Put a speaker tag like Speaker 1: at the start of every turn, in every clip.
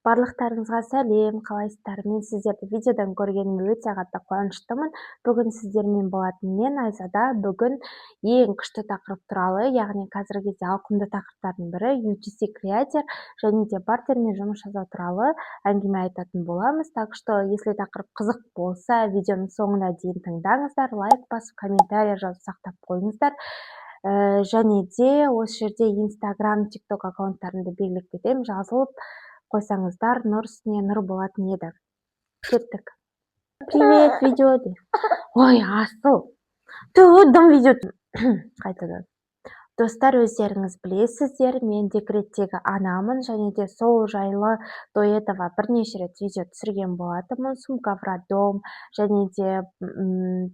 Speaker 1: Барлықтарыңызға сәлем, қалайсыздар? Мен сіздерді видеодан көргеніме өте қатты қуаныштымын. Бүгін сіздермен болатын мен Айзада. Бүгін ең күшті тақырып туралы, яғни қазіргі кезде ауқымды тақырыптардың бірі UGC Creator және де бартермен жұмыс жасау туралы әңгіме айтатын боламыз. Так что, если тақырып қызық болса, видеоның соңына дейін тыңдаңыздар, лайк басып, комментарий жазып сақтап қойыңыздар. Және де осы жерде Instagram, TikTok аккаунттарымды белгілеп кетемін, жазылып қойсаңыздар, нұр үстіне нұр болатын еді. Кеттік. Привет, видео. Ой, асыл. Тудым видео. Қайтадан. Достар, өздеріңіз білесіздер, мен декреттегі анамын, және де сол жайлы до этого бірнеше рет видео түсірген болатынмын. Сумка в роддом, және де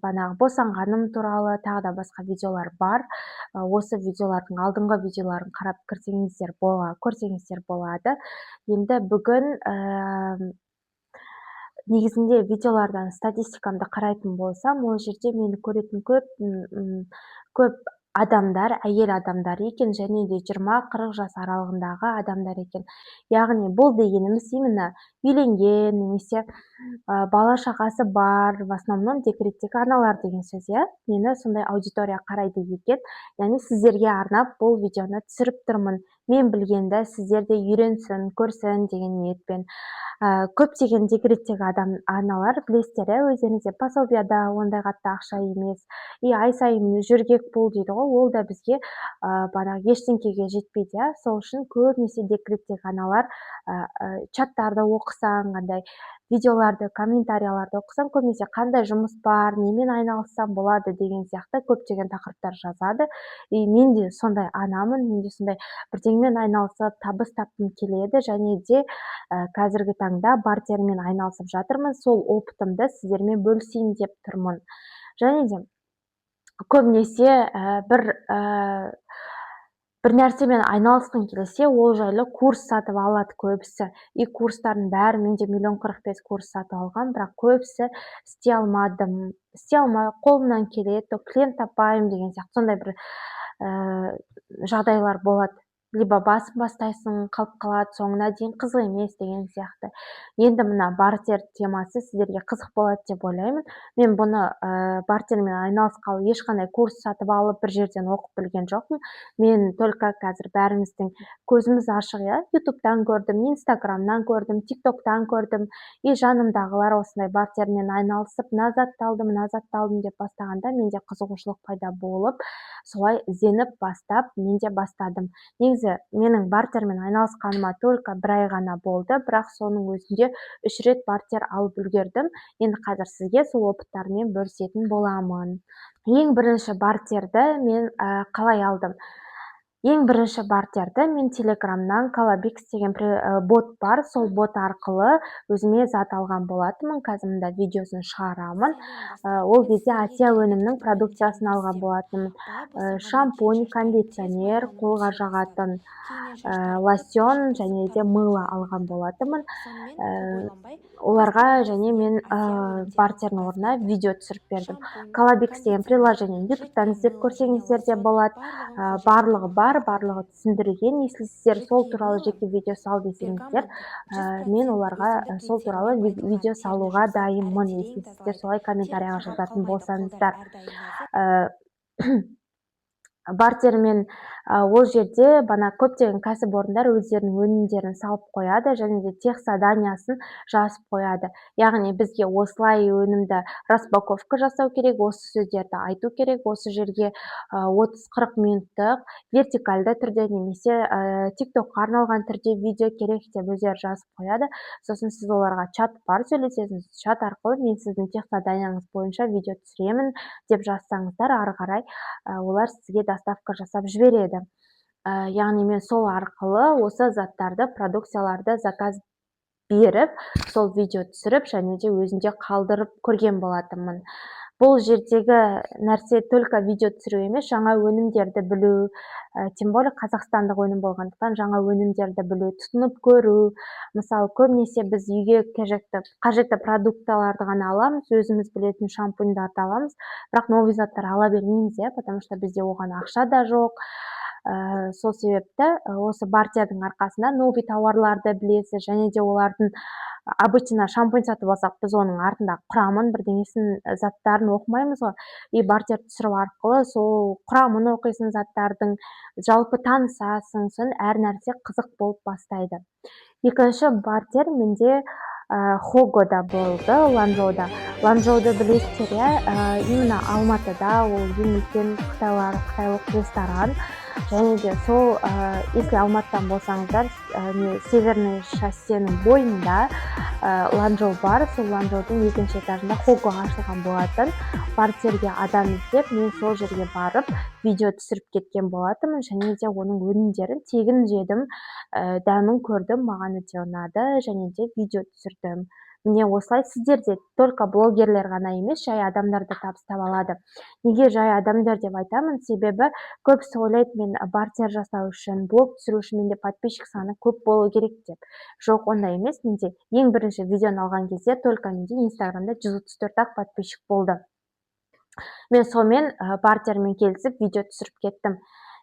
Speaker 1: банағы босанғаным туралы тағы да басқа видеолар бар. Осы видеолардың алдыңғы видеоларын қарап көрсеңіздер болады. Енді бүгін негізінде видеолардан статистикамды қарайтын болсам, ол жерде мені көретін көп адамдар, әйел адамдар екен, және де 20-40 жас аралығындағы адамдар екен. Яғни бұл дегеніміз именно үйленген, немесе бала шағасы бар, в основном декреттегі аналар деген сөз, иә? Мені сондай аудитория қарайды екен. Яғни сіздерге арнап бұл видеоны түсіріп тұрмын. Мен білгенді сіздер де үйренсін, көрсін деген ниетпен. Көптеген декреттегі аналар білесіздер, өздеріңізде пособияда ондай қатты ақша емес, ай сайын жөргек бол дейді ғой, ол да бізге ештеңкеге жетпейді. Сол үшін көбінесе декреттегі аналар чаттарды оқысаң, қандай видеоларды, комментарияларды оқысаң, көбінесе қандай жұмыс бар, немен айналыссам болады деген сияқты көптеген тақырыптар жазады. Мен де сондай анамын, мен де сондай бірдеңемен айналысып, табыс тапқым келеді, және де қазіргі таңда бартермен айналысып жатырмын. Сол опытымды сіздермен бөлісейін деп тұрмын. Және де көбінесе бір нәрсемен айналысқың келсе, ол жайлы курс сатып алады көбісі. Курстардың бәрі, менде 1,45 курс сатып алған, бірақ көбісі істей алмадым. Қолымнан келеді, клиент таппаймын деген сияқты сондай бір жағдайлар болады. Либо басып бастайсың, қалып қалады, соңына дейін қызық емес деген сияқты. Енді мына бартер темасы сіздерге қызық болады деп ойлаймын. Мен бұны бартермен айналысқалы ешқандай курс сатып алып бір жерден оқып білген жоқпын. Мен только қазір бәріміздің көзіміз ашық, ютубтан көрдім, инстаграмнан көрдім, тиктоктан көрдім. Жанымдағылар осындай бартермен айналысып, назатталдым деп бастағанда менде қызығушылық пайда болып, солай ізденіп бастап, мен де бастадым. Негізі менің бартермен айналысқаныма только бір ай ғана болды, бірақ соның өзінде 3 рет бартер алып үлгердім. Енді қазір сізге сол опыттармен бөлісетін боламын. Ең бірінші бартерді мен қалай алдым? Ең бірінші бартерді мен телеграмнан Колобикс деген бот бар, сол бот арқылы өзіме зат алған болатынмын. Қазір мында видеосын шығарамын. Ол кезде Атия өнімнің продукциясын алған болатынмын. Шампунь, кондиционер, қолға жағатын лосьон және де мыло алған болатынмын. Оларға және мен бартердің орнына видео түсіріп бердім. Колобикс деген приложение ютубтан іздеп көрсеңіздер де болады. Барлығы бар, барлығы түсіндірген. Если сіздер сол туралы жеке видео сал десеңіздер, мен оларға сол туралы видео салуға дайынмын, если сіздер солай комментарияға жазатын болсаңыздар. Бартермен ол жерде көптеген кәсіпорындар өздерінің өнімдерін салып қояды, және де тех заданиясын жазып қояды. Яғни бізге осылай өнімді распаковка жасау керек, осы сөздерді айту керек, осы жерге 30-40 минуттық вертикальды түрде немесе тиктокқа арналған түрде видео керек деп өздері жазып қояды. Сосын сіз оларға чат бар, сөйлесесіз, чат арқылы мен сіздің тех заданияңыз бойынша видео түсіремін деп жазсаңыздар, ары қарай олар сізге доставка жасап жібереді. Яғни мен сол арқылы осы заттарды, продукцияларды заказ беріп, сол видео түсіріп, және де өзінде қалдырып көрген болатынмын. Бұл жердегі нәрсе только видео түсіру емес, жаңа өнімдерді білу, тем более қазақстандық өнім болғандықтан жаңа өнімдерді білу, тұтынып көру. Мысалы, көбінесе біз үйге қажетті продукталарды ғана аламыз, өзіміз білетін шампуньдарды аламыз, бірақ новый заттар ала бермейміз, потому что бізде оған ақша да жоқ. Сол себепті осы бартердің арқасында новый тауарларды білесіз, және де олардың обычно шампунь сатып алсақ, біз оның артындағы құрамын, бірдеңесін, заттарын оқымаймыз ғой. И бартер түсіру арқылы сол құрамын оқисың заттардың, жалпы танысасың, сосын әр нәрсе қызық болып бастайды. Екінші бартер менде Хогода болды, Ланчжоуда. Ланчжоуды білесіздер, иә, именно Алматыда ол ең үлкен қытайлық ресторан. Және де сол, если Алматыдан болсаңыздар, Северный шоссенің бойында Ланчжоу бар. Сол Ланчжоудың екінші этажында Хого ашылған болатын. Бартерге адам іздеп, мен сол жерге барып, видео түсіріп кеткен болатынмын, және де оның өнімдерін тегін жедім, дәмін көрдім, маған өте ұнады, және де видео түсірдім. Міне осылай сіздер де только блогерлер ғана емес, жай адамдар да табыс таба алады. Неге жай адамдар деп айтамын? Себебі көбісі ойлайды, мен бартер жасау үшін, блог түсіру үшін менде подписчик саны көп болу керек деп. Жоқ, ондай емес. Менде ең бірінші видеоны алған кезде только менде Инстаграмда 134-ақ подписчик болды. Мен сонымен бартермен келісіп видео түсіріп кеттім.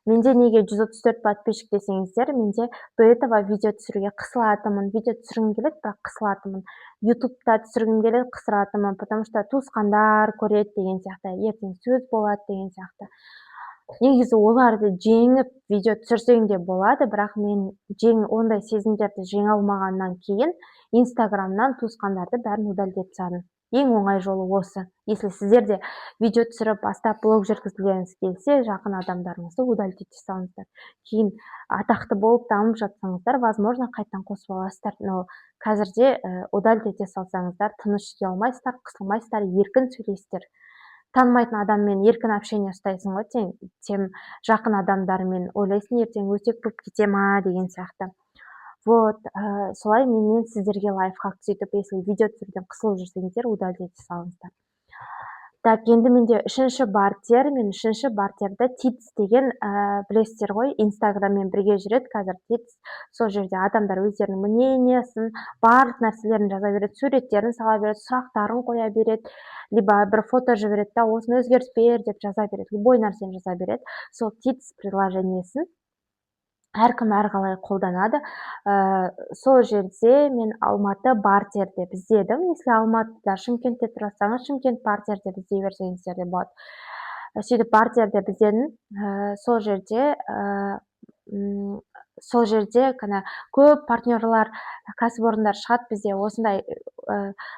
Speaker 1: Менде неге 134 подписчик десеңіздер, менде до этого видео түсіруге қысылатынмын, видео түсіргім келеді, бірақ қысылатынмын. Ютубта түсіргім келеді, қысылатынмын, потому что туысқандар көреді деген сияқты, ертең сөз болады деген сияқты. Негізі оларды жеңіп видео түсірсең де болады, бірақ мен ондай сезімдерді жеңе алмағаннан кейін Инстаграмнан туысқандарды бәрін удалить ете салдым. Ең оңай жолы осы. Если сіздер де видео түсіріп, бастап блог жүргізгіңіз келсе, жақын адамдарыңызды удалить ете салыңыздар. Кейін атақты болып дамып жатсаңыздар, возможно, қайтадан қосып аласыздар. Но қазірде удалить ете салсаңыздар, тыныш істей алмайсыздар, қысылмайсыздар, еркін сөйлейсіздер. Танымайтын адаммен еркін общение ұстайсың ғой, сен жақын адамдармен ойлайсың, ертең өсек болып кете ма деген сияқты. Вот, солай менен сіздерге лайфхак сөйтіп, если видео түсіруден қысылып жүрсеңіздер, удалить ете салыңыздар. Так, енді менде үшінші бартер, мен үшінші бартерді Титс деген, білесіздер ғой, Инстаграммен бірге жүреді қазір Титс. Сол жерде адамдар өздерінің мнениясын, барлық нәрселерін жаза береді, суреттерін сала береді, сұрақтарын қоя береді, либо бір фото жібереді да, осыны өзгертіп бер деп жаза береді, любой нәрсені жаза береді. Сол Титс приложениесін әркім әрқалай қолданады. Сол жерде мен Алматы бартер деп іздедім. Если Алматыда, Шымкентте тұрсаңыз, Шымкент бартер деп іздей берсеңіздер де болады. Сөйтіп бартер деп іздедім. Сол жерде көп партнерлар, кәсіпорындар шығады, бізде осындай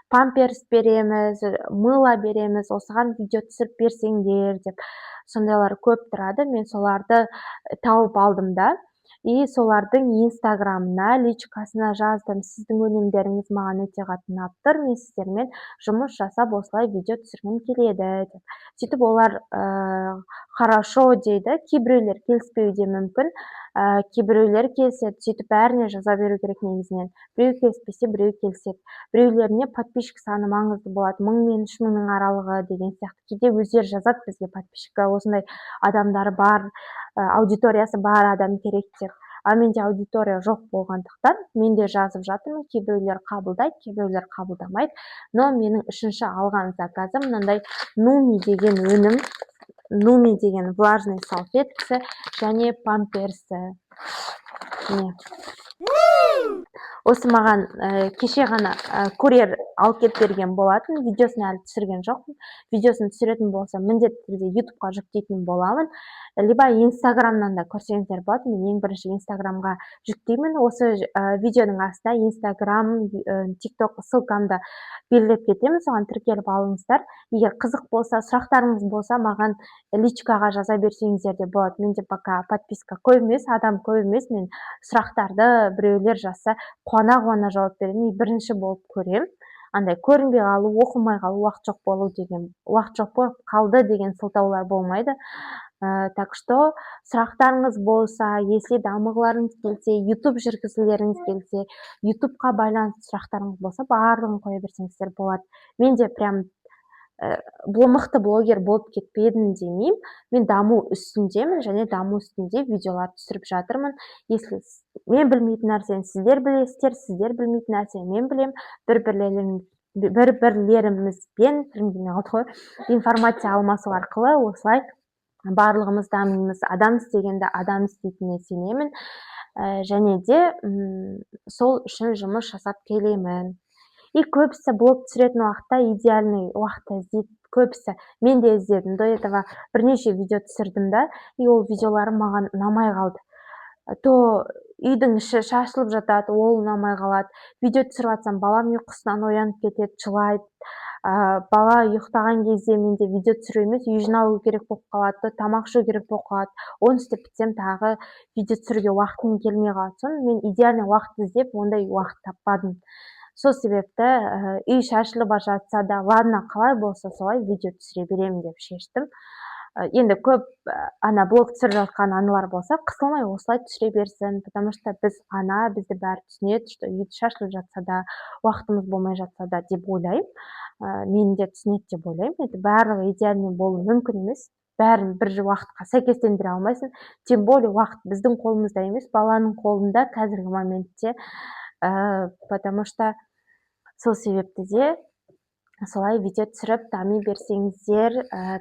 Speaker 1: памперс береміз, мыло береміз, осыған видео түсіріп берсеңдер деп. Сондайлар көп тұрады. Мен соларды тауып алдым да. И солардың Инстаграмына, личкасына жаздым, сіздің өнімдеріңіз маған өте қатты ұнап тұр, мен сіздермен жұмыс жасап осылай видео түсіргім келеді деп. Сөйтіп олар хорошо дейді, кейбіреулер келіспеуі мүмкін, кейбіреулер келіседі, сөйтіп бәріне жаза беру керек негізінен. Біреу келіспесе, біреу келіседі. Біреулеріне подписчик саны маңызды болады, 1000 мен 3000-нің аралығы деген сияқты. Кейде өздері жазады бізге подписчикқа, осындай адамдары бар, аудиториясы бар адам керек деп. А менде аудитория жоқ болғандықтан, мен де жазып жатырмын, кейбіреулер қабылдайды, кейбіреулер қабылдамайды. Но менің үшінші алған заказым мынандай Нуми деген өнім, Нуми деген влажный салфеткасы және памперсі. Осы маған кеше ғана курьер алып келіп берген болатын, видеосын әлі түсірген жоқпын. Видеосын түсіретін болса, міндетті түрде ютубқа жүктейтін боламын. Либо Инстаграмнан да көрсеңіздер болады, мен ең бірінші Инстаграмға жүктеймін. Осы видеоның астына Инстаграм, тикток ссылкамды белгілеп кетемін, соған тіркеліп алыңыздар. Егер қызық болса, сұрақтарыңыз болса, маған личкаға жаза берсеңіздер де болады. Менде пока подписка көп емес, адам көп емес, мен сұрақтарды біреулер жазса қуана жауап беремін. Бірінші болып көрем. Андай көрінбей қалу, оқылмай қалу, уақыт жоқ болып қалды деген сылтаулар болмайды. Так что сұрақтарыңыз болса, если дамығыларыңыз келсе, YouTube жүргізулеріңіз келсе, YouTubeқа байланысты сұрақтарыңыз болса, барлығын қоя берсеңіздер болады. Мен де прям мықты блогер болып кетпедім демеймін. Мен даму үстіндемін, және даму үстінде видеолар түсіріп жатырмын. Если мен білмейтін нәрсені сіздер білесіздер, сіздер білмейтін нәрсені мен білем, бір-бірлерімізбен информация алмасу арқылы осылай барлығымыз дамимыз, адам істегенді адам істейтініне сенемін. Және де сол үшін жұмыс жасап келемін. И көбісі блог түсіретін уақытта идеальный уақытты іздейді. Көбісі, мен де іздедім. До этого бірнеше видео түсірдім да, и ол видеоларым маған ұнамай қалды. То үйдің іші шашылып жатады, ол ұнамай қалады. Видео түсіріп жатсам, балам ұйқысынан оянып кетеді, жылайды. Бала ұйықтаған кезде менде видео түсіру емес, үй жиналу керек болып қалады, тамақ ішу керек болып қалады. Оны істеп бітсем, тағы видео түсіруге уақытым келмей қалады. Соны мен идеальный уақыт іздеп, ондай уақыт таппадым. Сол себепті үй шашылып жатса да, ладно, қалай болса солай видео түсіре беремін деп шештім. Енді көп ана блог түсіріп жатқан аналар болса, қысылмай осылай түсіре берсін, потому что біз ана, бізді бәрі түсінеді, что үй шашылып жатса да, уақытымыз болмай жатса да деп ойлаймын. Мені де түсінеді деп ойлаймын. Енді барлығы идеальный болу мүмкін емес. Бәрін бір уақытқа сәйкестендіре алмайсың. Тем более уақыт біздің қолымызда емес, баланың қолында қазіргі моментте. Потому что сол себепті де солай видео түсіріп дами берсеңіздер,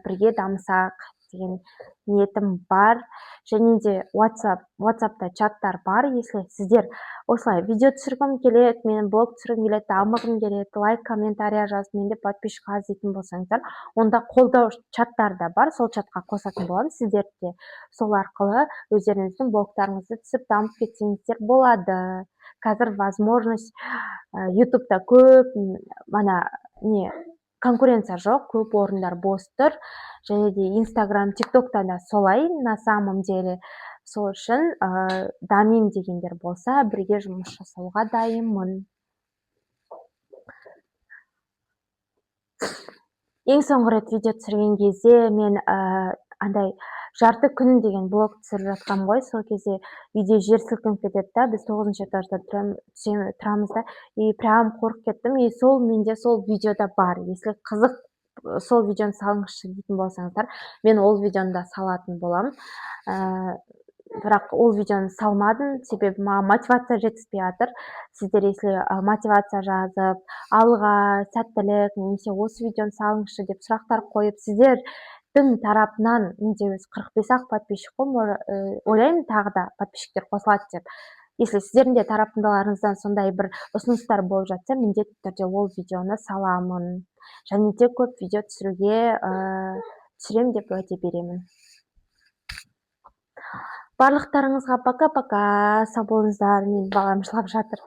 Speaker 1: бірге дамысақ деген ниетім бар. Және де WhatsApp'та чаттар бар. Если сіздер осылай видео түсіргім келеді, менің блог түсіргім келеді, дамығым келеді, лайк, комментария жазып, менде подписчикқа іздейтін болсаңыздар, онда қолдау чаттар да бар. Сол чатқа қосатын боламын. Сіздер де сол арқылы өздеріңіздің блогтарыңызды түсіп дамып кетсеңіздер болады. Қазір возможность YouTube'да көп конкуренция жоқ, көп орындар бос тұр. Және де Instagram, TikTok'та да солай на самом деле. Сол үшін дамим дегендер болса, бірге жұмыс жасауға дайынмын. Ең соңғы рет видео түсірген кезде мен андай жарты күн деген блог түсіріп жатқам ғой. Сол кезде үйде жер сілкініп кетеді да, біз 9-шы этажда тұрамыз да, и прям қорқып кеттім. И сол менде сол видеода бар. Если қызық сол видеоны салыңызшы дейтін болсаңыздар, мен ол видеоны да салатын боламын. Бірақ ол видеоны салмадым, себебі маған мотивация жетіспей жатыр. Сіздер если мотивация жазып, алға, сәттілік, немесе осы видеоны салыңызшы деп сұрақтар қойып, сіздердің тарапынан, менде өз 45-ақ подписчик қой, ойлаймын тағы да подписчиктер қосылады деп. Если сіздердің де тараптарыңыздан сондай бір ұсыныстар болып жатса, міндетті түрде ол видеоны саламын. Және де көп видео түсірем деп уәде беремін. Барлықтарыңызға пока-пока, сау болыңыздар. Мен балам жылап жатыр.